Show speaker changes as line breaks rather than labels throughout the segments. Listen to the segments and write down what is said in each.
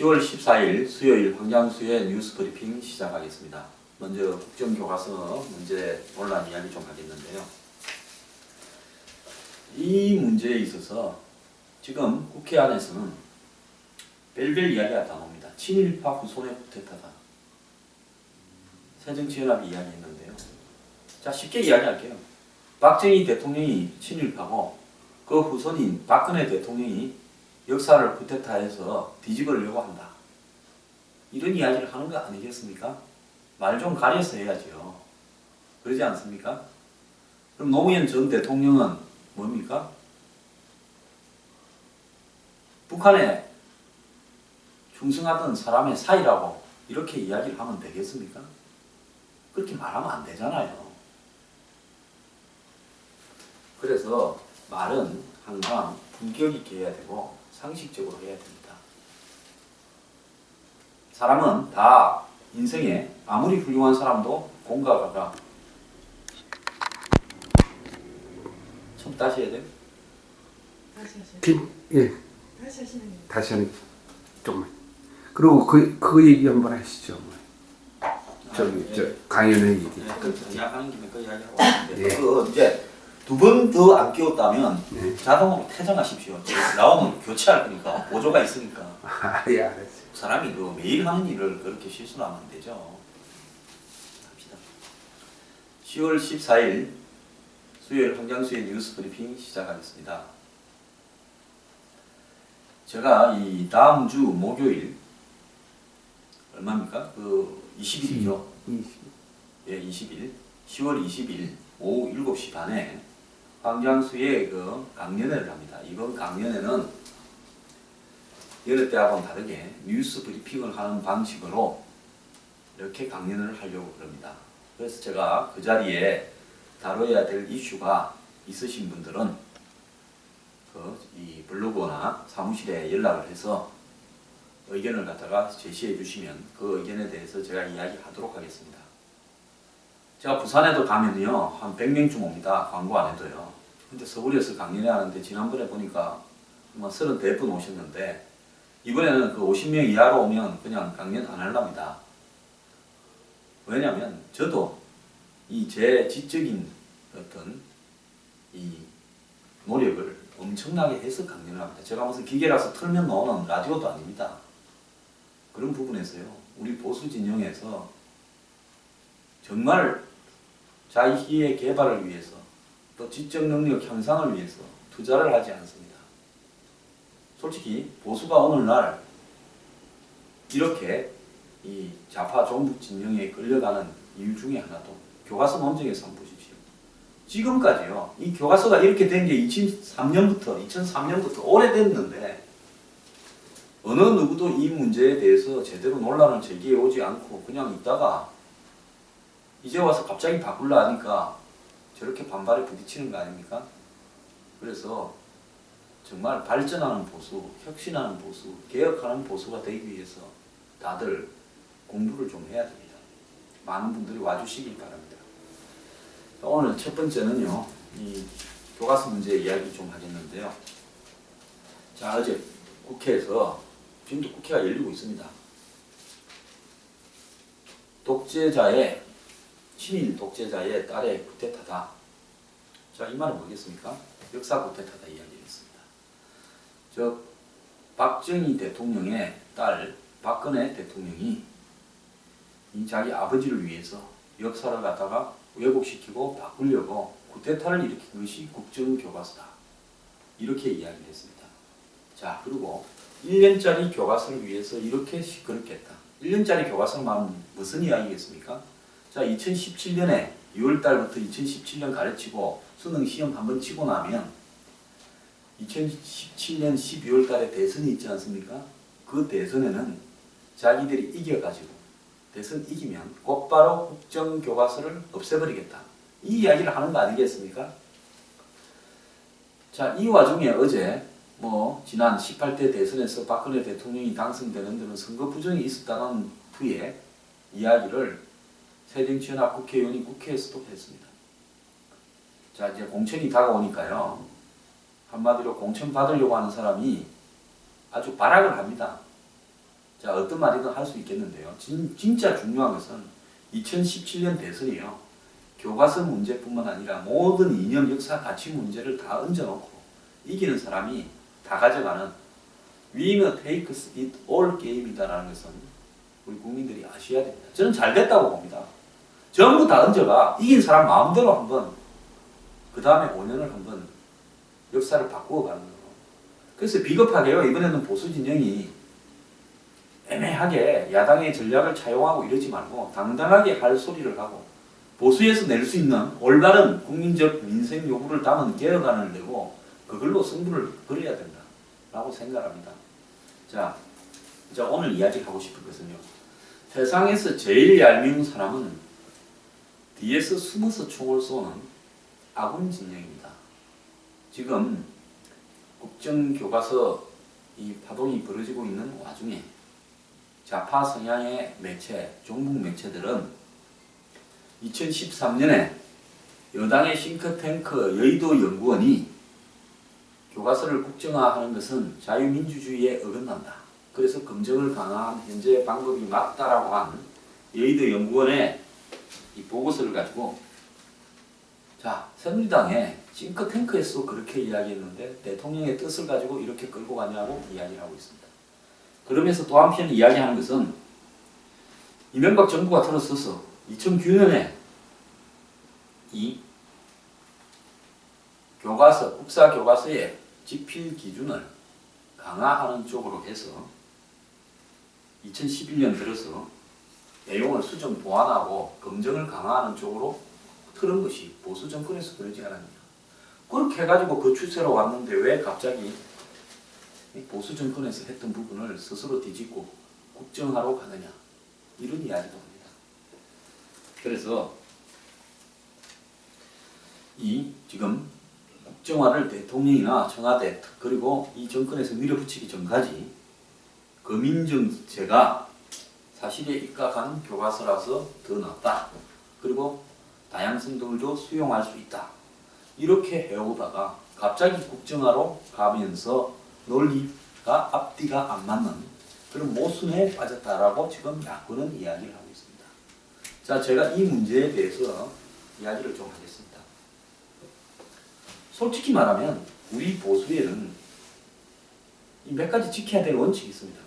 10월 14일 수요일 황장수의 뉴스 브리핑 시작하겠습니다. 먼저 국정교과서 문제 논란 이야기 좀 하겠는데요. 이 문제에 있어서 지금 국회 안에서는 별별 이야기가 다 나옵니다. 친일파 후손의 쿠데타다. 새정치연합이 이야기했는데요. 자, 쉽게 이야기할게요. 박정희 대통령이 친일파고 그 후손인 박근혜 대통령이 역사를 쿠데타해서 뒤집으려고 한다. 이런 이야기를 하는 거 아니겠습니까? 말 좀 가려서 해야죠. 그러지 않습니까? 그럼 노무현 전 대통령은 뭡니까? 북한에 충성하던 사람의 사이라고 이렇게 이야기를 하면 되겠습니까? 그렇게 말하면 안 되잖아요. 그래서 말은 항상 품격 있게 해야 되고 상식적으로 해야 됩니다. 사람은 다 인생에 아무리 훌륭한 사람도 공과가가 처음 다시 해야 돼요?
다시 하시는
예.
다시 하시는 거예요.
다시 하는 조금만. 그리고 그 얘기 한번 하시죠. 저 강연회 얘기.
이야기하는 김에 그 이야기하고 있는데
예.
그 이제 두 번 더 안 끼웠다면
예.
자동으로 퇴장하십시오. 나오면 교체할 거니까 보조가 있으니까.
예, 알았어요.
사람이 그 매일 하는 일을 그렇게 실수를 하면 안 되죠. 합시다. 10월 14일 수요일 황장수의 뉴스 브리핑 시작하겠습니다. 제가 이 다음 주 목요일 얼마입니까? 그 20일이죠.
20.
예, 20일. 10월 20일 오후 7시 반에 황장수의 그 강연회를 합니다. 이번 강연회는 여러 때하고는 다르게 뉴스 브리핑을 하는 방식으로 이렇게 강연을 하려고 그럽니다. 그래서 제가 그 자리에 다뤄야 될 이슈가 있으신 분들은 이 블로그나 사무실에 연락을 해서 의견을 갖다가 제시해 주시면 그 의견에 대해서 제가 이야기하도록 하겠습니다. 제가 부산에도 가면요 한 100명쯤 옵니다. 광고 안 해도요. 근데 서울에서 강연회 하는데 지난번에 보니까 34분 오셨는데 이번에는 그 50명 이하로 오면 그냥 강연 안 하랍니다. 왜냐면 저도 이 제 지적인 어떤 이 노력을 엄청나게 해서 강연을 합니다. 제가 무슨 기계라서 틀면 나오는 라디오도 아닙니다. 그런 부분에서요. 우리 보수 진영에서 정말 자기의 개발을 위해서 또 지적 능력 향상을 위해서 투자를 하지 않습니다. 솔직히 보수가 오늘날 이렇게 이 좌파 종북 진영에 끌려가는 이유 중에 하나도 교과서 논쟁에서 한번 보십시오. 지금까지요. 이 교과서가 이렇게 된 게 2003년부터 오래됐는데 어느 누구도 이 문제에 대해서 제대로 논란을 제기해 오지 않고 그냥 있다가 이제 와서 갑자기 바꾸려 하니까 저렇게 반발에 부딪히는 거 아닙니까? 그래서 정말 발전하는 보수, 혁신하는 보수, 개혁하는 보수가 되기 위해서 다들 공부를 좀 해야 됩니다. 많은 분들이 와주시길 바랍니다. 오늘 첫 번째는요, 이 교과서 문제 이야기 좀 하겠는데요. 자, 어제 국회에서, 지금도 국회가 열리고 있습니다. 친일 독재자의 딸의 쿠데타다. 자, 이 말은 뭐겠습니까? 역사 쿠데타다 이야기했습니다. 박정희 대통령의 딸 박근혜 대통령이 이 자기 아버지를 위해서 역사를 갖다가 왜곡시키고 바꾸려고 쿠데타를 일으킨 것이 국정교과서다. 이렇게 이야기를 했습니다. 자, 그리고 1년짜리 교과서를 위해서 이렇게 시끄럽게 했다. 1년짜리 교과서는 무슨 이야기겠습니까? 자, 2017년에 6월달부터 2017년 가르치고 수능 시험 한번 치고 나면 2017년 12월달에 대선이 있지 않습니까? 그 대선에는 자기들이 이겨가지고 대선 이기면 곧바로 국정교과서를 없애버리겠다. 이 이야기를 하는 거 아니겠습니까? 자, 이 와중에 어제 지난 18대 대선에서 박근혜 대통령이 당선되는 데는 선거 부정이 있었다는 후에 이야기를 새정치연합 국회의원이 국회에서도 했습니다. 자, 이제 공천이 다가오니까요. 한마디로 공천 받으려고 하는 사람이 아주 발악을 합니다. 자, 어떤 말이든 할 수 있겠는데요. 진짜 중요한 것은 2017년 대선이요. 교과서 문제뿐만 아니라 모든 이념, 역사, 가치 문제를 다 얹어놓고 이기는 사람이 다 가져가는 winner takes it all 게임이다라는 것은 우리 국민들이 아셔야 됩니다. 저는 잘 됐다고 봅니다. 전부 다 얹어가 이긴 사람 마음대로 한번 그 다음에 5년을 한번 역사를 바꾸어 가는 거예요. 그래서 비겁하게요. 이번에는 보수 진영이 애매하게 야당의 전략을 차용하고 이러지 말고 당당하게 할 소리를 하고 보수에서 낼 수 있는 올바른 국민적 민생 요구를 담은 개혁안을 내고 그걸로 승부를 걸어야 된다라고 생각합니다. 자, 오늘 이야기하고 싶은 것은요. 세상에서 제일 얄미운 사람은 뒤에서 숨어서 총을 쏘는 아군 진영입니다. 지금 국정교과서 이 파동이 벌어지고 있는 와중에 좌파 성향의 매체, 종북 매체들은 2013년에 여당의 싱크탱크 여의도 연구원이 교과서를 국정화하는 것은 자유민주주의에 어긋난다. 그래서 검증을 강화한 현재 방법이 맞다라고 한 여의도 연구원의 이 보고서를 가지고 자, 새누리당의 싱크탱크에서 그렇게 이야기했는데 대통령의 뜻을 가지고 이렇게 끌고 가냐고 이야기를 하고 있습니다. 그러면서 또 한편 이야기하는 것은 이명박 정부가 들어서서 2009년에 이 교과서, 국사 교과서의 집필 기준을 강화하는 쪽으로 해서 2011년 들어서 내용을 수정 보완하고 검증을 강화하는 쪽으로 틀은 것이 보수 정권에서 그러지 않았냐. 그렇게 해가지고 그 추세로 왔는데 왜 갑자기 보수 정권에서 했던 부분을 스스로 뒤집고 국정화로 가느냐. 이런 이야기도 합니다. 그래서 이 지금 국정화를 대통령이나 청와대 그리고 이 정권에서 밀어붙이기 전까지 거민정제가 사실에 입각한 교과서라서 더 낫다. 그리고 다양성들도 수용할 수 있다. 이렇게 해오다가 갑자기 국정화로 가면서 논리가 앞뒤가 안 맞는 그런 모순에 빠졌다라고 지금 야권은 이야기를 하고 있습니다. 자, 제가 이 문제에 대해서 이야기를 좀 하겠습니다. 솔직히 말하면 우리 보수에는 이 몇 가지 지켜야 될 원칙이 있습니다.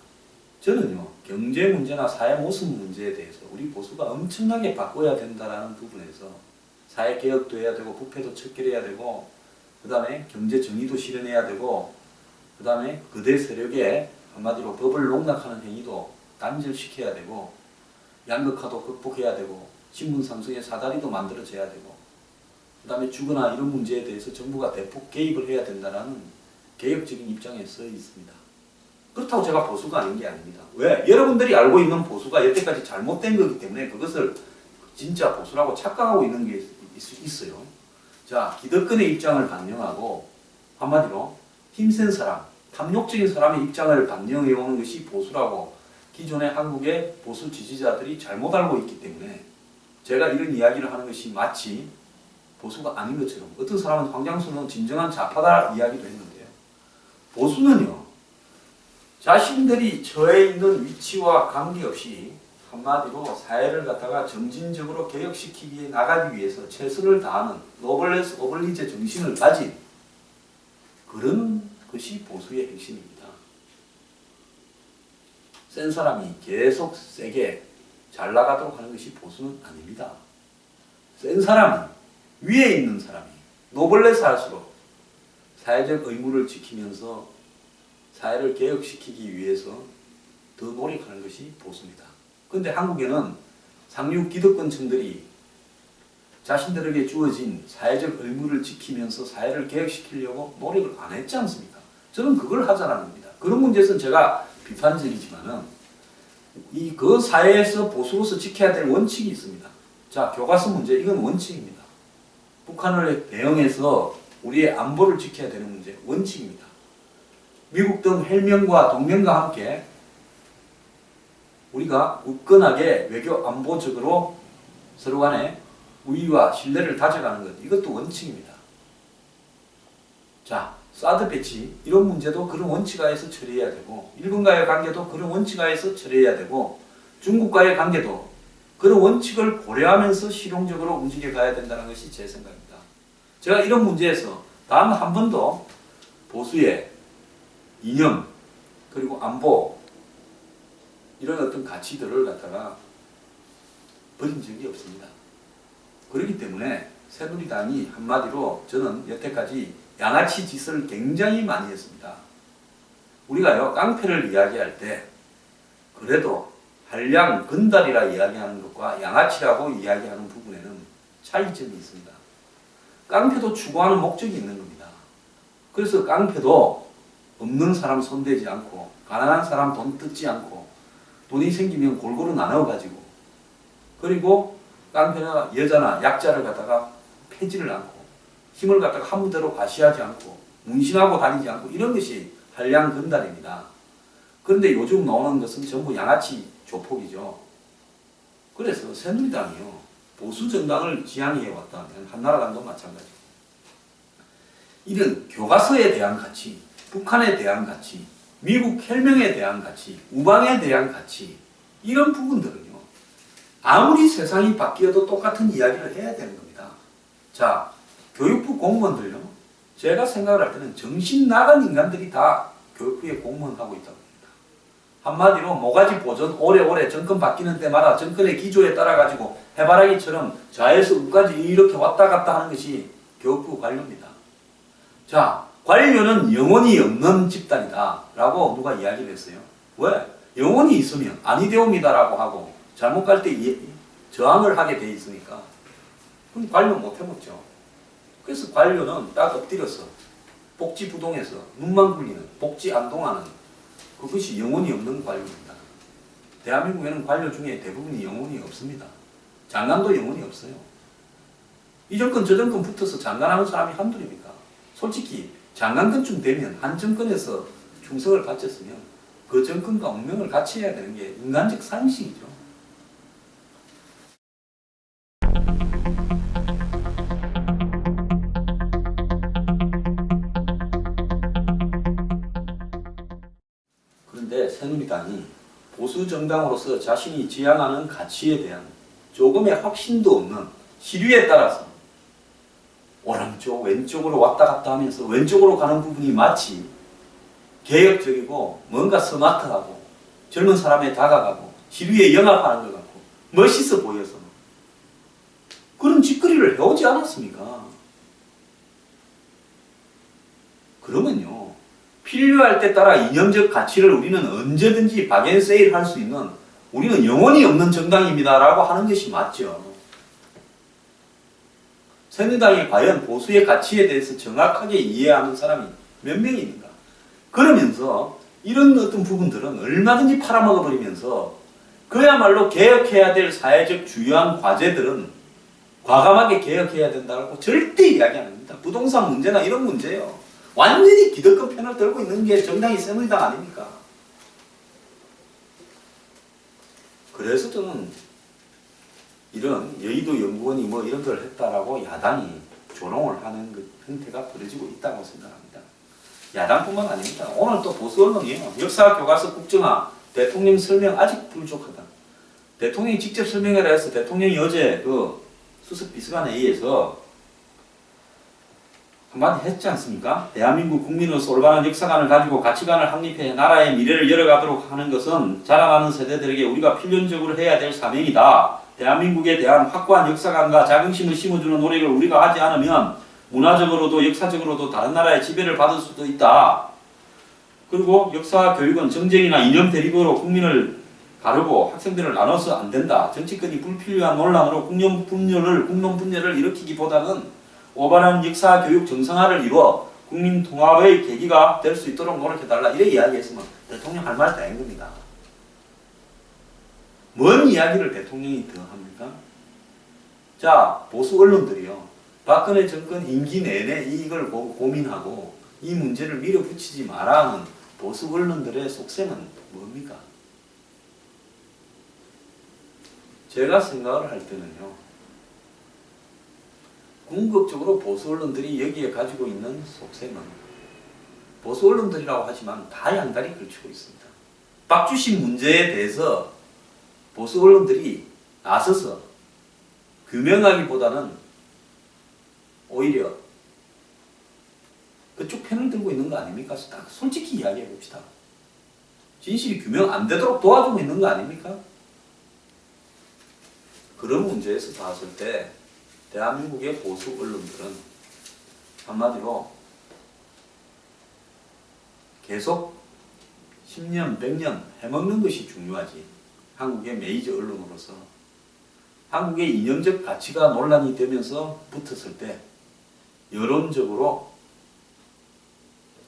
저는요, 경제 문제나 사회 모순 문제에 대해서 우리 보수가 엄청나게 바꿔야 된다라는 부분에서 사회 개혁도 해야 되고 부패도 척결해야 되고 그 다음에 경제 정의도 실현해야 되고 그 다음에 거대 세력의 한마디로 법을 농락하는 행위도 단절시켜야 되고 양극화도 극복해야 되고 신분 상승의 사다리도 만들어져야 되고 그 다음에 주거나 이런 문제에 대해서 정부가 대폭 개입을 해야 된다는 개혁적인 입장에 서 있습니다. 그렇다고 제가 보수가 아닌 게 아닙니다. 왜? 여러분들이 알고 있는 보수가 여태까지 잘못된 거기 때문에 그것을 진짜 보수라고 착각하고 있는 게 있어요. 자, 기득권의 입장을 반영하고 한마디로 힘센 사람, 탐욕적인 사람의 입장을 반영해 오는 것이 보수라고 기존의 한국의 보수 지지자들이 잘못 알고 있기 때문에 제가 이런 이야기를 하는 것이 마치 보수가 아닌 것처럼 어떤 사람은 황장수는 진정한 좌파다 이야기도 했는데요. 보수는요. 자신들이 처해 있는 위치와 관계없이 한마디로 사회를 갖다가 점진적으로 개혁시키기에 나가기 위해서 최선을 다하는 노블레스 오블리제 정신을 가진 그런 것이 보수의 핵심입니다. 센 사람이 계속 세게 잘 나가도록 하는 것이 보수는 아닙니다. 센 사람은 위에 있는 사람이 노블레스 할수록 사회적 의무를 지키면서 사회를 개혁시키기 위해서 더 노력하는 것이 보수입니다. 그런데 한국에는 상류 기득권층들이 자신들에게 주어진 사회적 의무를 지키면서 사회를 개혁시키려고 노력을 안 했지 않습니까? 저는 그걸 하자는 겁니다. 그런 문제에서는 제가 비판적이지만은 그 사회에서 보수로서 지켜야 될 원칙이 있습니다. 자, 교과서 문제, 이건 원칙입니다. 북한을 대응해서 우리의 안보를 지켜야 되는 문제, 원칙입니다. 미국 등 헬명과 동맹과 함께 우리가 굳건하게 외교 안보적으로 서로 간에 우위와 신뢰를 다져가는 것, 이것도 원칙입니다. 자, 사드 배치 이런 문제도 그런 원칙하에서 처리해야 되고 일본과의 관계도 그런 원칙하에서 처리해야 되고 중국과의 관계도 그런 원칙을 고려하면서 실용적으로 움직여 가야 된다는 것이 제 생각입니다. 제가 이런 문제에서 단 한 번도 보수의 이념 그리고 안보 이런 어떤 가치들을 갖다가 버린 적이 없습니다. 그렇기 때문에 새누리당이 한마디로 저는 여태까지 양아치 짓을 굉장히 많이 했습니다. 우리가요 깡패를 이야기할 때 그래도 한량 건달이라 이야기하는 것과 양아치라고 이야기하는 부분에는 차이점이 있습니다. 깡패도 추구하는 목적이 있는 겁니다. 그래서 깡패도 없는 사람 손대지 않고 가난한 사람 돈 뜯지 않고 돈이 생기면 골고루 나눠가지고 그리고 깡패나 여자나 약자를 갖다가 패지를 않고 힘을 갖다가 한 무대로 과시하지 않고 문신하고 다니지 않고 이런 것이 한량 건달입니다. 그런데 요즘 나오는 것은 전부 양아치 조폭이죠. 그래서 새누리당이요 보수 정당을 지향해 왔다면 한나라당도 마찬가지고 이런 교과서에 대한 가치, 북한에 대한 가치, 미국 혈명에 대한 가치, 우방에 대한 가치 이런 부분들은요 아무리 세상이 바뀌어도 똑같은 이야기를 해야 되는 겁니다. 자, 교육부 공무원들요 제가 생각을 할 때는 정신 나간 인간들이 다 교육부에 공무원하고 있다고 합니다. 한마디로 모가지 보존 오래오래 정권 바뀌는 때마다 정권의 기조에 따라 가지고 해바라기처럼 좌에서 우까지 이렇게 왔다 갔다 하는 것이 교육부 관료입니다. 자, 관료는 영혼이 없는 집단이다 라고 누가 이야기를 했어요. 왜? 영혼이 있으면 아니되옵니다 라고 하고 잘못 갈 때 저항을 하게 돼 있으니까 그럼 관료 못 해먹죠. 그래서 관료는 딱 엎드려서 복지부동에서 눈만 굴리는 복지 안동하는 그것이 영혼이 없는 관료입니다. 대한민국에는 관료 중에 대부분이 영혼이 없습니다. 장관도 영혼이 없어요. 이 정권 저 정권 붙어서 장관하는 사람이 한둘입니까? 솔직히 장관권쯤 되면 한 정권에서 충성을 바쳤으면 그 정권과 운명을 같이 해야 되는 게 인간적 상식이죠. 그런데 새누리당이 보수 정당으로서 자신이 지향하는 가치에 대한 조금의 확신도 없는 시류에 따라서 오른쪽 왼쪽으로 왔다 갔다 하면서 왼쪽으로 가는 부분이 마치 개혁적이고 뭔가 스마트하고 젊은 사람에 다가가고 시류에 영합하는 것 같고 멋있어 보여서 그런 짓거리를 해오지 않았습니까? 그러면요 필요할 때 따라 이념적 가치를 우리는 언제든지 박앤세일 할 수 있는 우리는 영혼이 없는 정당입니다 라고 하는 것이 맞죠. 새누리당이 과연 보수의 가치에 대해서 정확하게 이해하는 사람이 몇 명입니까? 그러면서 이런 어떤 부분들은 얼마든지 팔아먹어버리면서 그야말로 개혁해야 될 사회적 주요한 과제들은 과감하게 개혁해야 된다고 절대 이야기 안 합니다. 부동산 문제나 이런 문제요. 완전히 기득권 편을 들고 있는 게 정당이 새누리당 아닙니까? 그래서 저는 이런 여의도 연구원이 뭐 이런 걸 했다라고 야당이 조롱을 하는 그 형태가 벌어지고 있다고 생각합니다. 야당뿐만 아닙니다. 오늘 또 보수 언론이에요. 역사 교과서 국정화 대통령 설명 아직 부족하다. 대통령이 직접 설명을 해서 대통령이 어제 그 수석 비서관에 의해서 한마디 했지 않습니까? 대한민국 국민으로서 올바른 역사관을 가지고 가치관을 확립해 나라의 미래를 열어가도록 하는 것은 자라나는 세대들에게 우리가 필연적으로 해야 될 사명이다. 대한민국에 대한 확고한 역사관과 자긍심을 심어주는 노력을 우리가 하지 않으면 문화적으로도 역사적으로도 다른 나라의 지배를 받을 수도 있다. 그리고 역사 교육은 정쟁이나 이념 대립으로 국민을 가르고 학생들을 나눠서 안 된다. 정치권이 불필요한 논란으로 국론 분열을 일으키기보다는 올바른 역사 교육 정상화를 이루어 국민 통합의 계기가 될 수 있도록 노력해달라. 이렇게 이야기했으면 대통령 할 말 다 한 겁니다. 뭔 이야기를 대통령이 더 합니까? 자, 보수 언론들이요. 박근혜 정권 임기 내내 이걸 고민하고 이 문제를 밀어붙이지 마라 하는 보수 언론들의 속셈은 뭡니까? 제가 생각을 할 때는요. 궁극적으로 보수 언론들이 여기에 가지고 있는 속셈은 보수 언론들이라고 하지만 다 양다리 걸치고 있습니다. 박주신 문제에 대해서 보수 언론들이 나서서 규명하기보다는 오히려 그쪽 편을 들고 있는 거 아닙니까? 딱 솔직히 이야기해 봅시다. 진실이 규명 안 되도록 도와주고 있는 거 아닙니까? 그런 문제에서 봤을 때 대한민국의 보수 언론들은 한마디로 계속 10년, 100년 해먹는 것이 중요하지. 한국의 메이저 언론으로서 한국의 이념적 가치가 논란이 되면서 붙었을 때 여론적으로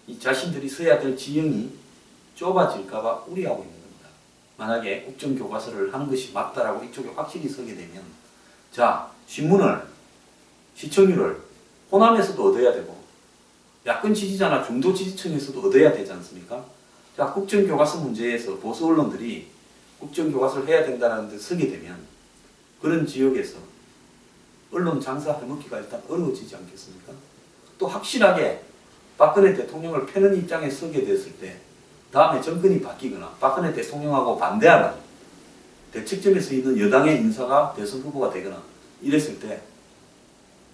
이 자신들이 서야 될 지형이 좁아질까봐 우려하고 있는 겁니다. 만약에 국정교과서를 하는 것이 맞다라고 이쪽에 확실히 서게 되면 자, 신문을 시청률을 호남에서도 얻어야 되고 야권 지지자나 중도 지지층에서도 얻어야 되지 않습니까? 자, 국정교과서 문제에서 보수 언론들이 국정교과서를 해야 된다는 데 서게 되면 그런 지역에서 언론 장사 해먹기가 일단 어려워지지 않겠습니까? 또 확실하게 박근혜 대통령을 패는 입장에 서게 됐을 때 다음에 정권이 바뀌거나 박근혜 대통령하고 반대하는 대책점에서 있는 여당의 인사가 대선 후보가 되거나 이랬을 때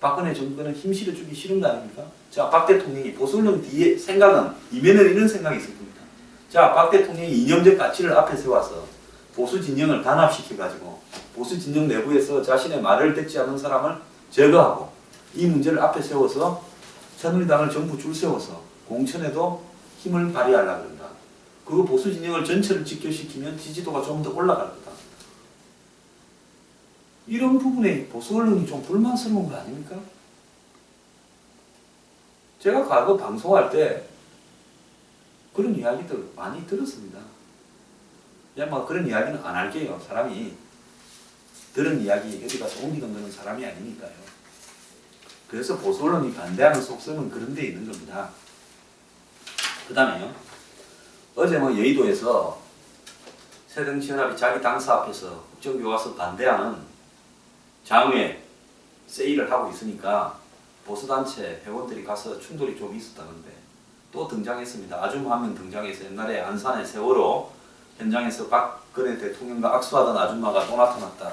박근혜 정권은 힘 실어주기 싫은 거 아닙니까? 자, 박 대통령이 보수 언론 뒤에 생각은 이면에 이런 생각이 있을 겁니다. 자, 박 대통령이 이념적 가치를 앞에 세워서 보수 진영을 단합시켜가지고 보수 진영 내부에서 자신의 말을 듣지 않는 사람을 제거하고 이 문제를 앞에 세워서 새누리당을 전부 줄 세워서 공천에도 힘을 발휘하려고 그런다. 그 보수 진영을 전체를 직결시키면 지지도가 좀 더 올라갈 거다. 이런 부분에 보수 언론이 좀 불만스러운 거 아닙니까? 제가 과거 방송할 때 그런 이야기들 많이 들었습니다. 그냥 뭐 그런 이야기는 안 할게요. 사람이 들은 이야기 어디 가서 옮기던 거는 사람이 아니니까요. 그래서 보수 언론이 반대하는 속성은 그런 데 있는 겁니다. 그 다음에요. 어제 뭐 여의도에서 새정치연합이 자기 당사 앞에서 국정교과서 반대하는 장외 세일을 하고 있으니까 보수단체 회원들이 가서 충돌이 좀 있었다는데 또 등장했습니다. 아줌마 한 명 등장해서 옛날에 안산의 세월호 현장에서 박근혜 대통령과 악수하던 아줌마가 또 나타났다.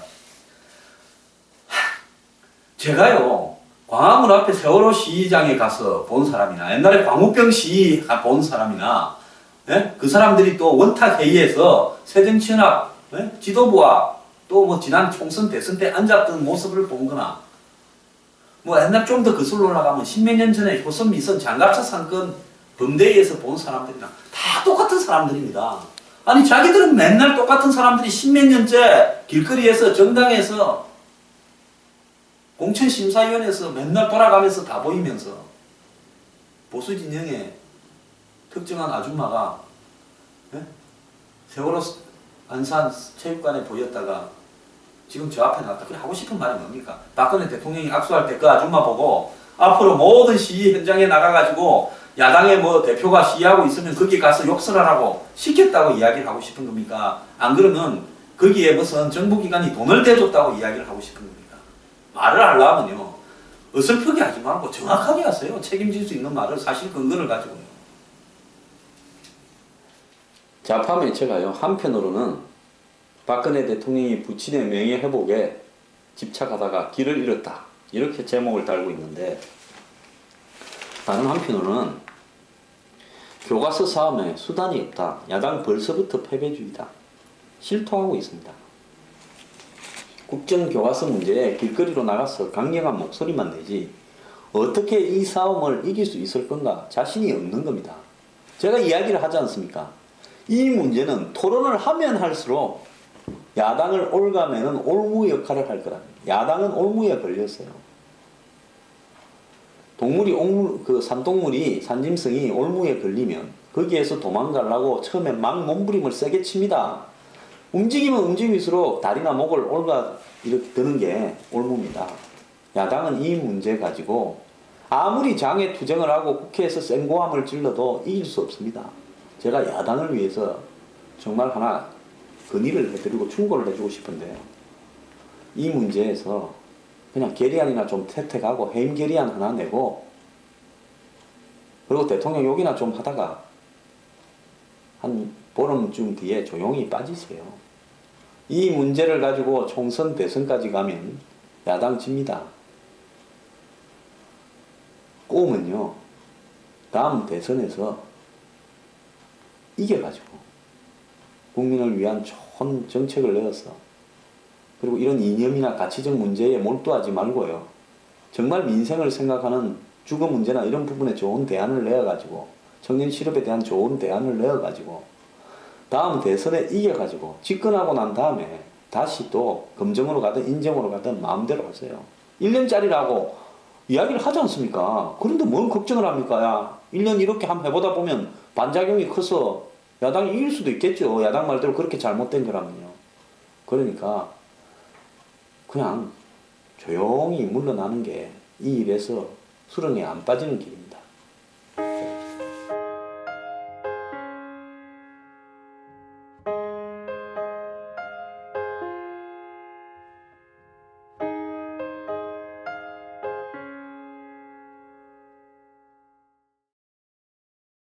제가요 광화문 앞에 세월호 시장에 가서 본 사람이나 옛날에 광우병 시위 본 사람이나 예? 그 사람들이 또 원탁 회의에서 새정치연합 예? 지도부와 또 뭐 지난 총선 대선 때 앉았던 모습을 본 거나 뭐 옛날 좀 더 거슬러 올라가면 십몇 년 전에 효선 미선 장갑차 사건 범대위에서 본 사람들이랑 다 똑같은 사람들입니다. 아니 자기들은 맨날 똑같은 사람들이 십몇 년째 길거리에서 정당에서 공천심사위원회에서 맨날 돌아가면서 다 보이면서 보수 진영의 특정한 아줌마가 예? 세월호 안산 체육관에 보였다가 지금 저 앞에 나왔다. 그래 하고 싶은 말이 뭡니까? 박근혜 대통령이 악수할 때 그 아줌마 보고 앞으로 모든 시위 현장에 나가가지고 야당의 뭐 대표가 시위하고 있으면 거기 가서 욕설하라고 시켰다고 이야기를 하고 싶은 겁니까? 안 그러면 거기에 무슨 정부기관이 돈을 대줬다고 이야기를 하고 싶은 겁니까? 말을 하려면요 어설프게 하지 말고 정확하게 하세요. 책임질 수 있는 말을 사실 근거를 가지고요. 좌파 매체가요 한편으로는 박근혜 대통령이 부친의 명예회복에 집착하다가 길을 잃었다 이렇게 제목을 달고 있는데 다른 한편으로는 교과서 싸움에 수단이 없다. 야당 벌써부터 패배주의다. 실토하고 있습니다. 국정교과서 문제에 길거리로 나가서 강력한 목소리만 내지 어떻게 이 싸움을 이길 수 있을 건가 자신이 없는 겁니다. 제가 이야기를 하지 않습니까? 이 문제는 토론을 하면 할수록 야당을 올가매는 올무 역할을 할 거랍니다. 야당은 올무에 걸렸어요. 동물이 산동물이 산짐승이 올무에 걸리면 거기에서 도망가려고 처음에 막 몸부림을 세게 칩니다. 움직이면 움직일수록 다리나 목을 올가 이렇게 드는 게 올무입니다. 야당은 이 문제 가지고 아무리 장애 투쟁을 하고 국회에서 생고함을 질러도 이길 수 없습니다. 제가 야당을 위해서 정말 하나 건의를 해드리고 충고를 해주고 싶은데요. 이 문제에서 그냥 결의안이나 좀 채택하고 해임 결의안 하나 내고 그리고 대통령 욕이나 좀 하다가 한 보름쯤 뒤에 조용히 빠지세요. 이 문제를 가지고 총선 대선까지 가면 야당 집니다. 꼬우면요, 다음 대선에서 이겨가지고 국민을 위한 좋은 정책을 내어서, 그리고 이런 이념이나 가치적 문제에 몰두하지 말고요, 정말 민생을 생각하는 주거 문제나 이런 부분에 좋은 대안을 내어가지고, 청년 실업에 대한 좋은 대안을 내어가지고 다음 대선에 이겨가지고 집권하고 난 다음에 다시 또 검정으로 가든 인정으로 가든 마음대로 하세요. 1년짜리라고 이야기를 하지 않습니까? 그런데 뭔 걱정을 합니까? 야, 1년 이렇게 한번 해보다 보면 반작용이 커서 야당이 이길 수도 있겠죠. 야당 말대로 그렇게 잘못된 거라면요. 그러니까 그냥 조용히 물러나는 게 이 일에서 수렁에 안 빠지는 길입니다.